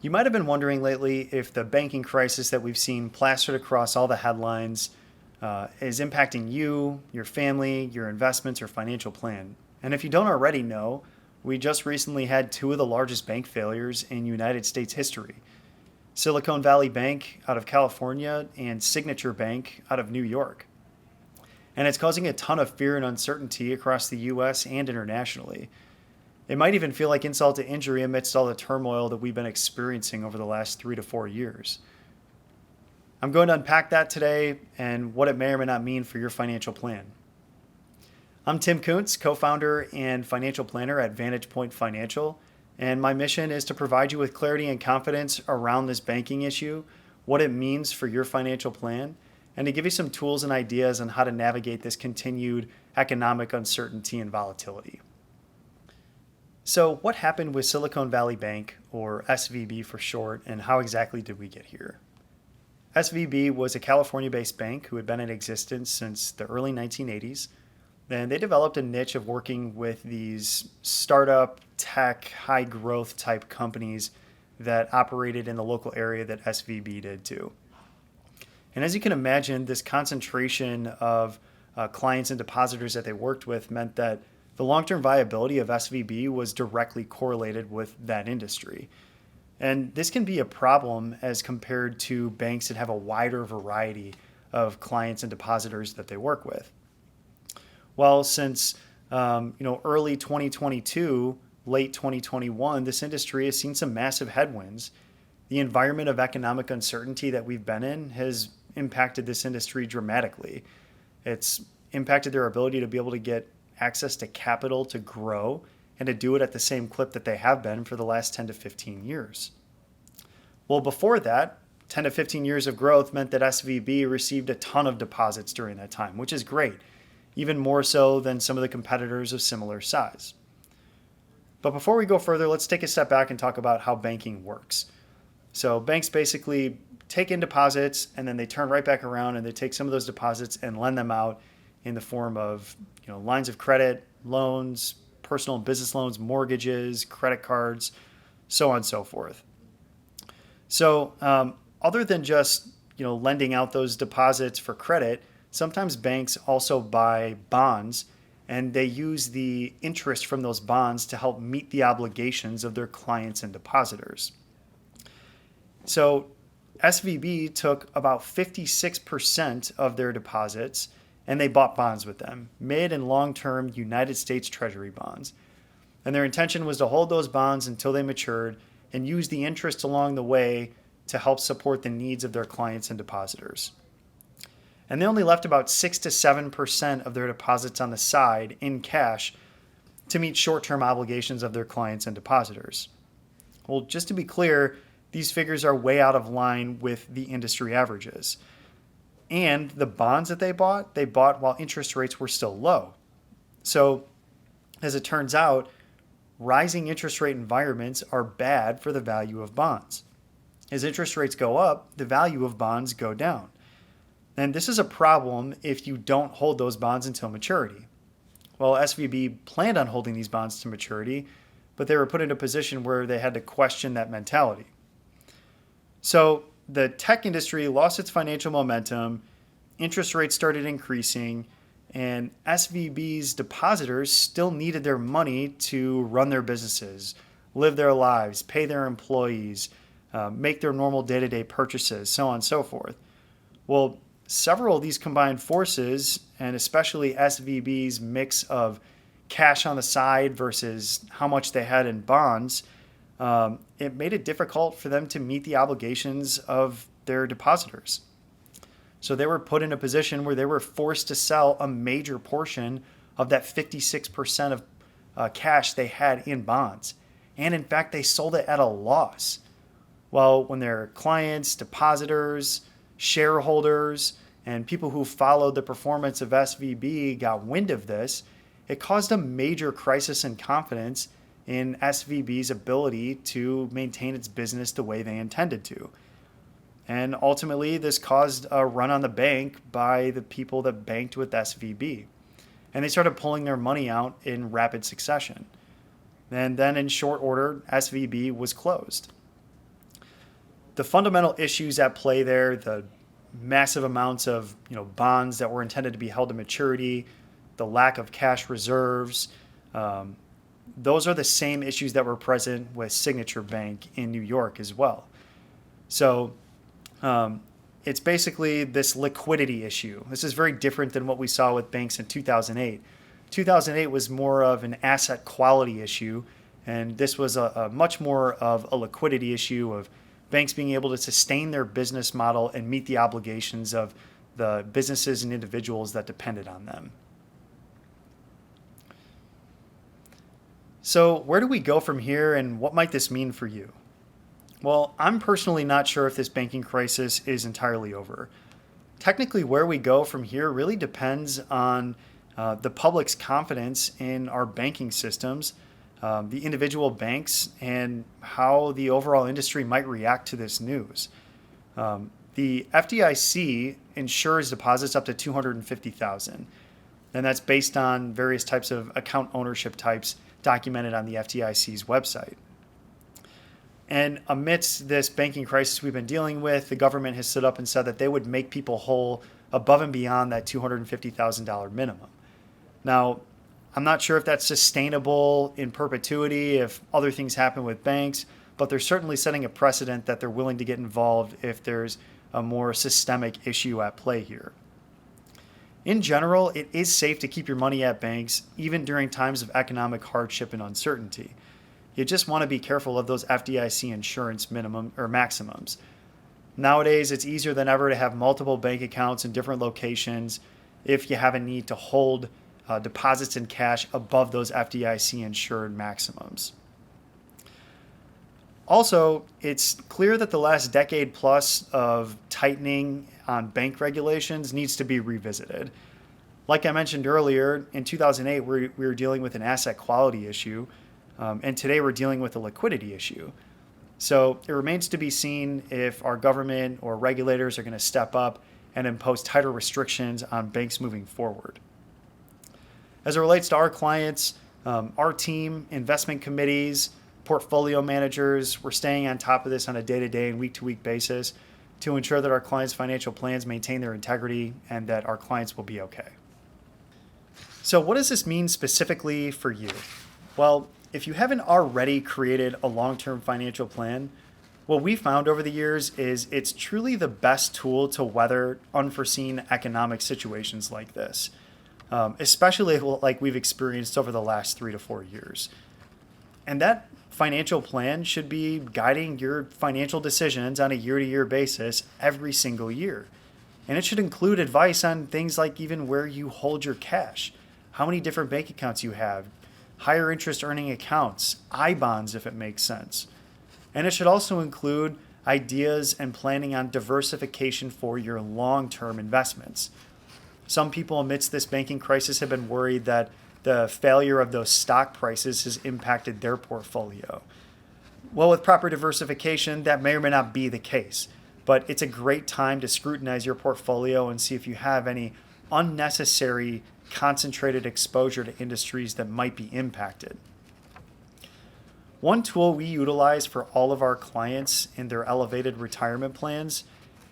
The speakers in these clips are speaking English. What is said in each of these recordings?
You might have been wondering lately if the banking crisis that we've seen plastered across all the headlines is impacting you, your family, your investments, or financial plan. And if you don't already know, we just recently had two of the largest bank failures in United States history. Silicon Valley Bank out of California and Signature Bank out of New York. And it's causing a ton of fear and uncertainty across the US and internationally. It might even feel like insult to injury amidst all the turmoil that we've been experiencing over the last 3 to 4 years. I'm going to unpack that today and what it may or may not mean for your financial plan. I'm Tim Kuntz, co founder and financial planner at Vantage Point Financial, and my mission is to provide you with clarity and confidence around this banking issue, what it means for your financial plan, and to give you some tools and ideas on how to navigate this continued economic uncertainty and volatility. So, what happened with Silicon Valley Bank, or SVB for short, and how exactly did we get here? SVB was a California based bank who had been in existence since the early 1980s. And they developed a niche of working with these startup, tech, high growth type companies that operated in the local area that SVB did too. And as you can imagine, this concentration of clients and depositors that they worked with meant that the long-term viability of SVB was directly correlated with that industry. And this can be a problem as compared to banks that have a wider variety of clients and depositors that they work with. Well, since early 2022, late 2021, this industry has seen some massive headwinds. The environment of economic uncertainty that we've been in has impacted this industry dramatically. It's impacted their ability to be able to get access to capital to grow and to do it at the same clip that they have been for the last 10 to 15 years. Well, before that, 10 to 15 years of growth meant that SVB received a ton of deposits during that time, which is great, even more so than some of the competitors of similar size. But before we go further, let's take a step back and talk about how banking works. So banks basically take in deposits and then they turn right back around and they take some of those deposits and lend them out in the form of lines of credit, loans, personal and business loans, mortgages, credit cards, so on and so forth. So other than just lending out those deposits for credit, sometimes banks also buy bonds and they use the interest from those bonds to help meet the obligations of their clients and depositors. So SVB took about 56% of their deposits and they bought bonds with them, mid and long-term United States Treasury bonds. And their intention was to hold those bonds until they matured and use the interest along the way to help support the needs of their clients and depositors. And they only left about 6 to 7% of their deposits on the side in cash to meet short-term obligations of their clients and depositors. Well, just to be clear, these figures are way out of line with the industry averages. And the bonds that they bought while interest rates were still low. So, as it turns out, rising interest rate environments are bad for the value of bonds. As interest rates go up, the value of bonds go down. And this is a problem if you don't hold those bonds until maturity. Well, SVB planned on holding these bonds to maturity, but they were put in a position where they had to question that mentality. So the tech industry lost its financial momentum, interest rates started increasing, and SVB's depositors still needed their money to run their businesses, live their lives, pay their employees, make their normal day-to-day purchases, so on and so forth. Well, several of these combined forces, and especially SVB's mix of cash on the side versus how much they had in bonds, it made it difficult for them to meet the obligations of their depositors. So they were put in a position where they were forced to sell a major portion of that 56% of cash they had in bonds. And in fact, they sold it at a loss. Well, when their clients, depositors, shareholders, and people who followed the performance of SVB got wind of this, it caused a major crisis in confidence in SVB's ability to maintain its business the way they intended to. And ultimately, this caused a run on the bank by the people that banked with SVB. And they started pulling their money out in rapid succession. And then in short order, SVB was closed. the fundamental issues at play there, the massive amounts of bonds that were intended to be held to maturity, the lack of cash reserves, those are the same issues that were present with Signature Bank in New York as well. So it's basically this liquidity issue. This is very different than what we saw with banks in 2008. 2008 was more of an asset quality issue, and this was a much more of a liquidity issue of banks being able to sustain their business model and meet the obligations of the businesses and individuals that depended on them. So where do we go from here, and what might this mean for you? Well, I'm personally not sure if this banking crisis is entirely over. Technically, where we go from here really depends on the public's confidence in our banking systems, the individual banks, and how the overall industry might react to this news. The FDIC insures deposits up to $250,000, and that's based on various types of account ownership types documented on the FDIC's website. And amidst this banking crisis we've been dealing with, the government has stood up and said that they would make people whole above and beyond that $250,000 minimum. Now, I'm not sure if that's sustainable in perpetuity if other things happen with banks, but they're certainly setting a precedent that they're willing to get involved if there's a more systemic issue at play here. In general, it is safe to keep your money at banks, even during times of economic hardship and uncertainty. You just want to be careful of those FDIC insurance minimum or maximums. Nowadays, it's easier than ever to have multiple bank accounts in different locations if you have a need to hold deposits in cash above those FDIC insured maximums. Also, it's clear that the last decade plus of tightening on bank regulations needs to be revisited. Like I mentioned earlier, in 2008, we were dealing with an asset quality issue, and today we're dealing with a liquidity issue. So it remains to be seen if our government or regulators are going to step up and impose tighter restrictions on banks moving forward. As it relates to our clients, our team, investment committees, portfolio managers, we're staying on top of this on a day-to-day and week-to-week basis to ensure that our clients' financial plans maintain their integrity and that our clients will be okay. So what does this mean specifically for you? Well, if you haven't already created a long-term financial plan, what we found over the years is it's truly the best tool to weather unforeseen economic situations like this, especially like we've experienced over the last 3 to 4 years. And that financial plan should be guiding your financial decisions on a year-to-year basis every single year. And it should include advice on things like even where you hold your cash, how many different bank accounts you have, higher interest earning accounts, I-bonds if it makes sense. And it should also include ideas and planning on diversification for your long-term investments. Some people amidst this banking crisis have been worried that the failure of those stock prices has impacted their portfolio. Well, with proper diversification, that may or may not be the case, but it's a great time to scrutinize your portfolio and see if you have any unnecessary concentrated exposure to industries that might be impacted. One tool we utilize for all of our clients in their elevated retirement plans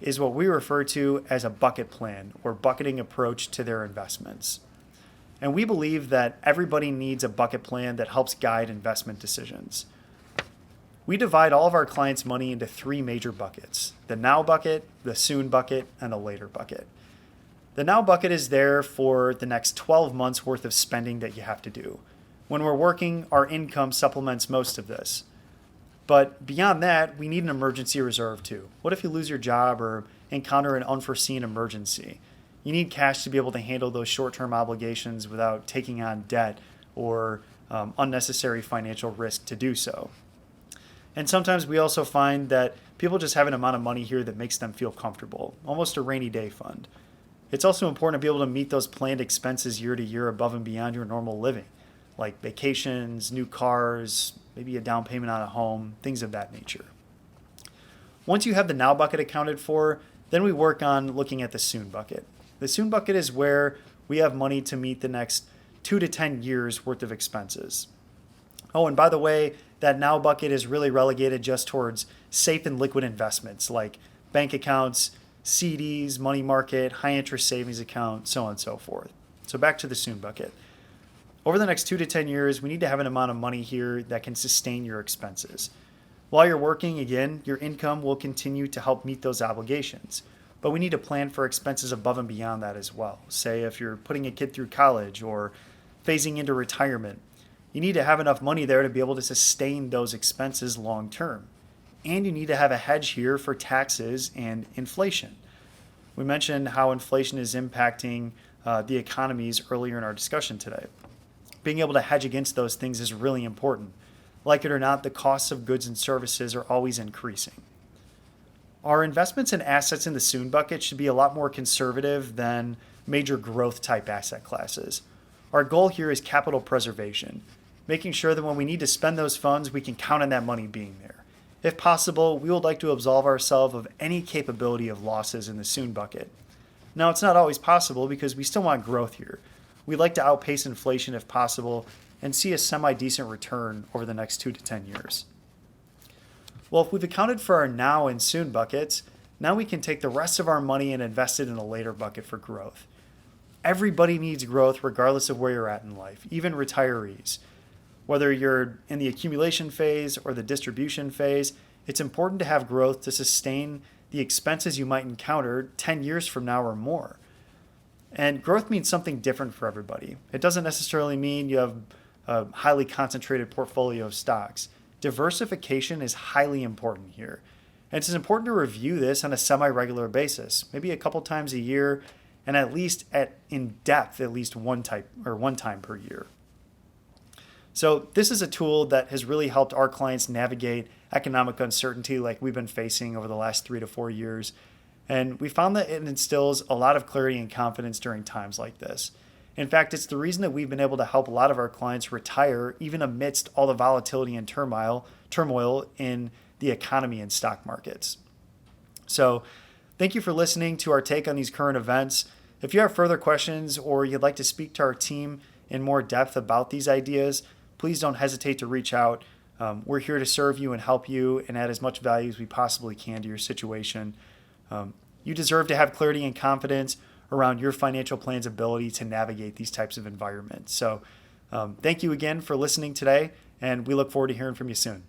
is what we refer to as a bucket plan or bucketing approach to their investments. And we believe that everybody needs a bucket plan that helps guide investment decisions. We divide all of our clients' money into 3 major buckets: the now bucket, the soon bucket, and the later bucket. The now bucket is there for the next 12 months worth of spending that you have to do. When we're working, our income supplements most of this. But beyond that, we need an emergency reserve too. What if you lose your job or encounter an unforeseen emergency? You need cash to be able to handle those short-term obligations without taking on debt or unnecessary financial risk to do so. And sometimes we also find that people just have an amount of money here that makes them feel comfortable, almost a rainy day fund. It's also important to be able to meet those planned expenses year to year above and beyond your normal living, like vacations, new cars, maybe a down payment on a home, things of that nature. Once you have the now bucket accounted for, then we work on looking at the soon bucket. The soon bucket is where we have money to meet the next 2 to 10 years worth of expenses. Oh, and by the way, that now bucket is really relegated just towards safe and liquid investments like bank accounts, CDs, money market, high interest savings account, so on and so forth. So back to the soon bucket. Over the next 2 to 10 years, we need to have an amount of money here that can sustain your expenses. While you're working, again, your income will continue to help meet those obligations. But we need to plan for expenses above and beyond that as well. Say if you're putting a kid through college or phasing into retirement, you need to have enough money there to be able to sustain those expenses long term. And you need to have a hedge here for taxes and inflation. We mentioned how inflation is impacting the economies earlier in our discussion today. Being able to hedge against those things is really important. Like it or not, the costs of goods and services are always increasing. Our investments and assets in the soon bucket should be a lot more conservative than major growth type asset classes. Our goal here is capital preservation, making sure that when we need to spend those funds, we can count on that money being there. If possible, we would like to absolve ourselves of any capability of losses in the soon bucket. Now, it's not always possible because we still want growth here. We'd like to outpace inflation if possible and see a semi-decent return over the next 2 to 10 years. Well, if we've accounted for our now and soon buckets, now we can take the rest of our money and invest it in a later bucket for growth. Everybody needs growth regardless of where you're at in life, even retirees. Whether you're in the accumulation phase or the distribution phase, it's important to have growth to sustain the expenses you might encounter 10 years from now or more. And growth means something different for everybody. It doesn't necessarily mean you have a highly concentrated portfolio of stocks. Diversification is highly important here. And it's important to review this on a semi-regular basis, maybe a couple times a year, and at least in depth, at least one time per year. So this is a tool that has really helped our clients navigate economic uncertainty like we've been facing over the last 3 to 4 years. And we found that it instills a lot of clarity and confidence during times like this. In fact, it's the reason that we've been able to help a lot of our clients retire even amidst all the volatility and turmoil in the economy and stock markets. So thank you for listening to our take on these current events. If you have further questions or you'd like to speak to our team in more depth about these ideas, please don't hesitate to reach out. We're here to serve you and help you and add as much value as we possibly can to your situation. You deserve to have clarity and confidence around your financial plan's ability to navigate these types of environments. So thank you again for listening today, and we look forward to hearing from you soon.